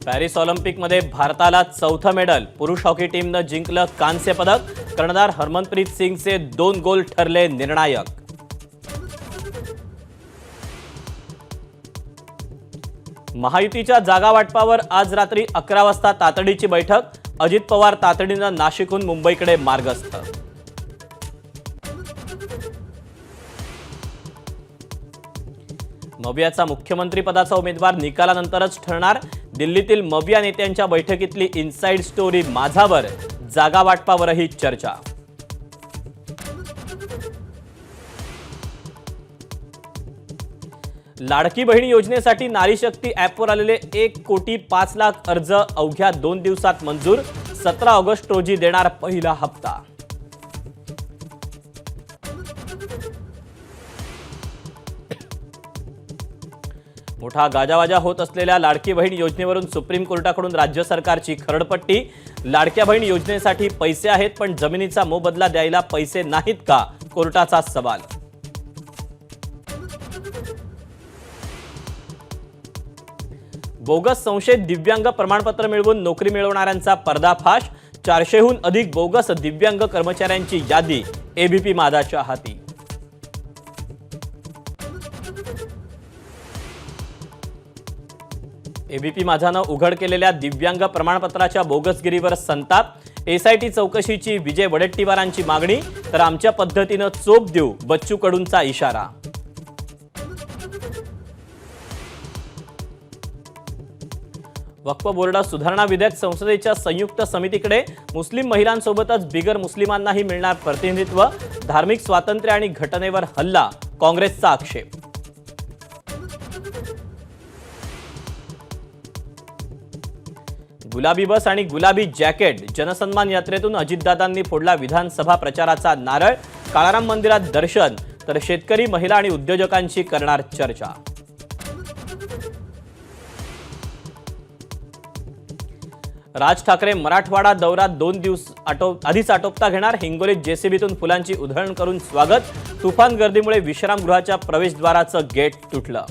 Paris ऑलिम्पिकमध्ये भारताला चौथं मेडल. पुरुष हॉकी टीमनं जिंकलं कांस्य पदक. कर्णधार हरमनप्रीत सिंगचे 2 गोल ठरले निर्णायक. महायुतीच्या जागा वाटपावर आज रात्री 11 वाजता तातडीची बैठक. अजित पवार तातडीनं नाशिकहून मुंबईकडे मार्गस्थ. मवियाचा मुख्यमंत्री पदाचा उमेदवार निकालानंतरच ठरणार. दिल्लीतील मविया नेत्यांच्या बैठकीतली इनसाइड स्टोरी माझावर. जागा वाटपावरही चर्चा. लाडकी बहीण योजनेसाठी नारी शक्ती ॲपवर आलेले 1,05,00,000 अर्ज अवघ्या 2 दिवसात मंजूर. 17 ऑगस्ट रोजी देणार पहिला हप्ता. मोठा गाजावाजा होत असलेल्या लाडकी बहीण योजनेवरून सुप्रीम कोर्टाकडून राज्य सरकारची खरडपट्टी. लाडक्या बहीण योजनेसाठी पैसे आहेत पण जमिनीचा मोबदला द्यायला पैसे नाहीत का, कोर्टाचा सवाल. बोगस संशयित दिव्यांग प्रमाणपत्र मिळवून नोकरी मिळवणाऱ्यांचा पर्दाफाश. 400हून अधिक बोगस दिव्यांग कर्मचाऱ्यांची यादी एबीपी माझाच्या हाती. एबीपी माझानं उघड केलेल्या दिव्यांग प्रमाणपत्राच्या बोगसगिरीवर संताप. एसआयटी चौकशीची विजय वडेट्टीवारांची मागणी. तर आमच्या पद्धतीनं चोप देऊ, बच्चू कडूंचा इशारा. वक्फ बोर्ड सुधारणा विधेयक संसदेच्या संयुक्त समितीकडे. मुस्लिम महिलांसोबतच बिगर मुस्लिमांनाही मिळणार प्रतिनिधित्व. धार्मिक स्वातंत्र्य आणि घटनेवर हल्ला, काँग्रेसचा आक्षेप. गुलाबी बस आणि गुलाबी जॅकेट. जनसन्मान यात्रेतून अजितदादांनी फोडला विधानसभा प्रचाराचा नारळ. काळाराम मंदिरात दर्शन. तर शेतकरी, महिला आणि उद्योजकांशी करणार चर्चा. राज ठाकरे मराठवाडा दौरा 2 दिवस आधीच आटोपता घेणार. हिंगोलीत जेसीबीतून फुलांची उधळण करून स्वागत. तुफान गर्दीमुळे विश्रामगृहाच्या प्रवेशद्वाराचं गेट तुटलं.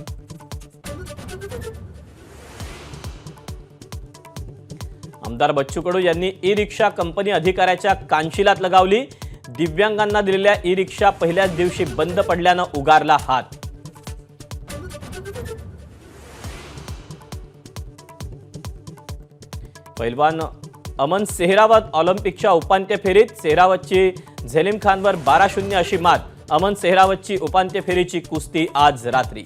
आमदार बच्चू कडू यांनी ई रिक्षा कंपनी अधिकाऱ्याच्या कानशिलात लगावली. दिव्यांगांना दिलेल्या ई रिक्षा पहिल्याच दिवशी बंद पडल्यानं उगारला हात. पैलवान अमन सेहरावत ऑलिम्पिकच्या उपांत्य फेरीत. सेहरावतची झेलीम खानवर 12-0 अशी मात. अमन सेहरावतची उपांत्य फेरीची कुस्ती आज रात्री.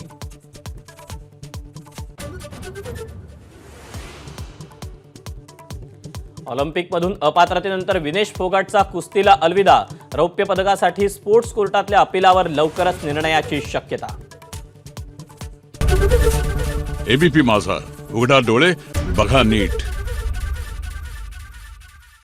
ऑलिम्पिकमधून अपात्रतेनंतर विनेश फोगाटचा कुस्तीला अलविदा. रौप्य पदकासाठी स्पोर्ट्स कोर्टातल्या अपिलावर लवकरच निर्णयाची शक्यता. एबीपी माझा, उघडा डोळे बघा नीट.